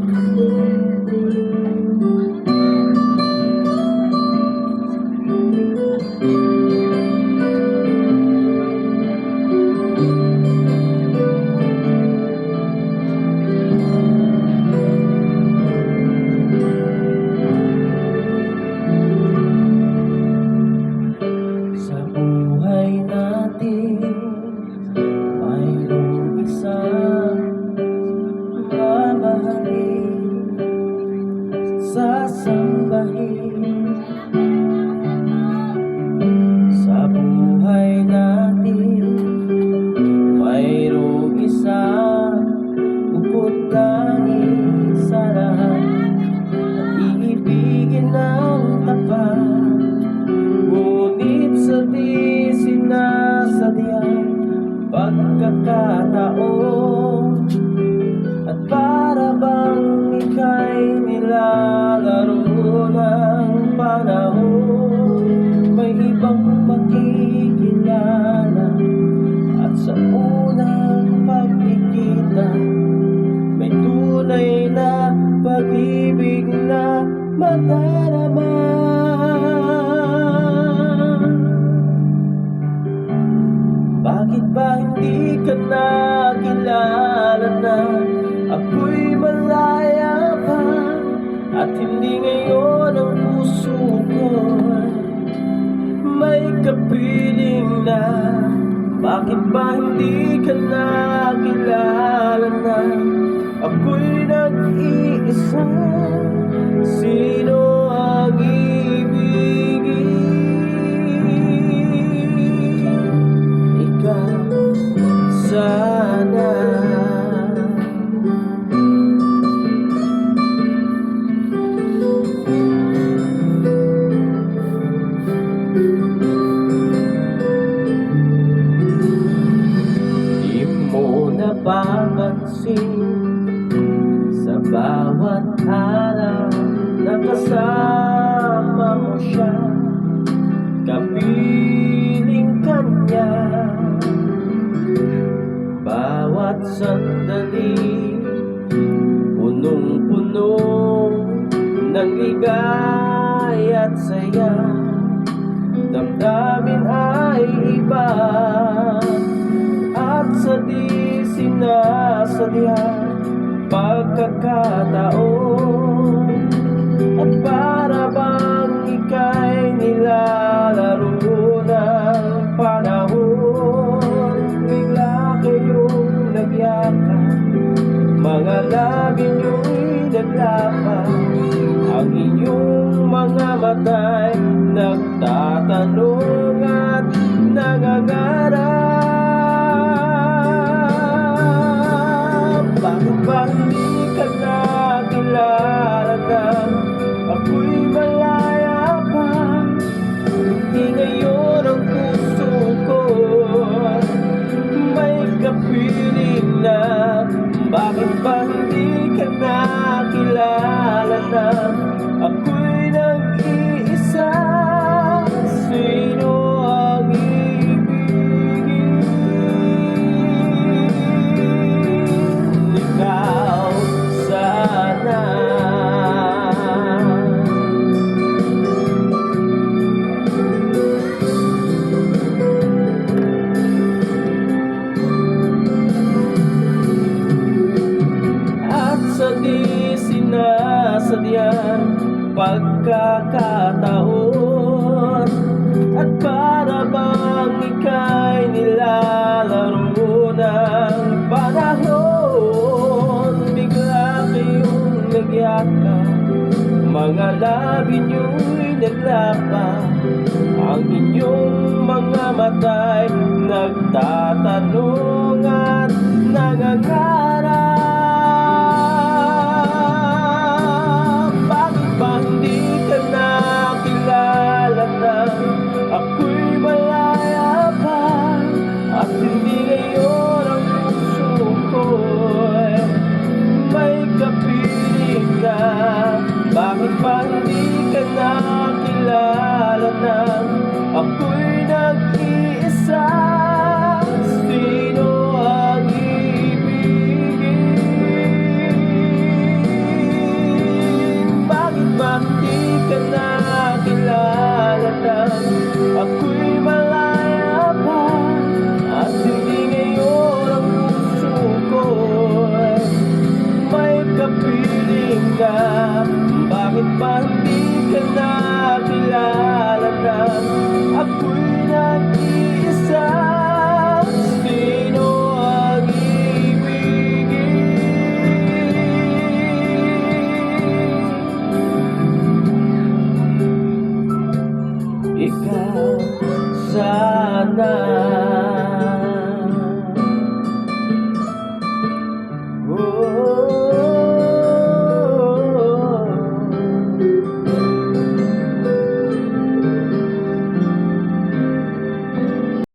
Sa buhay natin mayroong isang mamahalin, sasambahin. Sa buhay natin mayroong isang bukod-tanging sa lahat, at iibigin ng tapat. Ngunit sa di sinasadyang pagkakataon, at para bang ika'y nilalaro ng panahon, may ibang makikilala, at sa unang pagkikita may tunay na pag-ibig na madarama. Bakit ba hindi ka nakilala na ako'y malaya pa, at hindi ngayon ang puso ko may kapiling na? Bakit ba hindi ka nakilala na ako'y nag-iisa? Sino ang ibigin? Ikaw sana. Di mo napapansin sa bawat araw na kasama mo siya, kapiling kanya. Bawat sandali punong-puno ng ligaya at saya, damdamin ay iba, at sa di sinasadya pagkakataon, at para bang ika'y nilalaro ng panahon, bigla kayong nagyakap, mga labi nyo'y naglapat, ang inyong mga mata'y nagtatanong at nangangarap. Bakit ba hindi ka nakilala na ako'y malaya pa, hindi ngayon ang puso ko may kapiling na? Bakit ba hindi ka nakilala na ako'y nag-iisa? Sino ang ibigin? Ikaw sana. At sa di sinasadyang pagkakataon, at para bang ika'y nilalaro ng panahon, bigla kayong nagyakap, mga labi nyo'y naglapat, ang inyong mga mata'y nagtatanong at nangangarap. Bakit ba hindi ka nakilala na ako'y malaya pa, at hindi ngayon ang puso ko'y may kapiling na? Bakit ba hindi ka nakilala na ako'y nag-iisa? Sino ang ibigin? kapiling ka? Bakit ba hindi ka nakilala?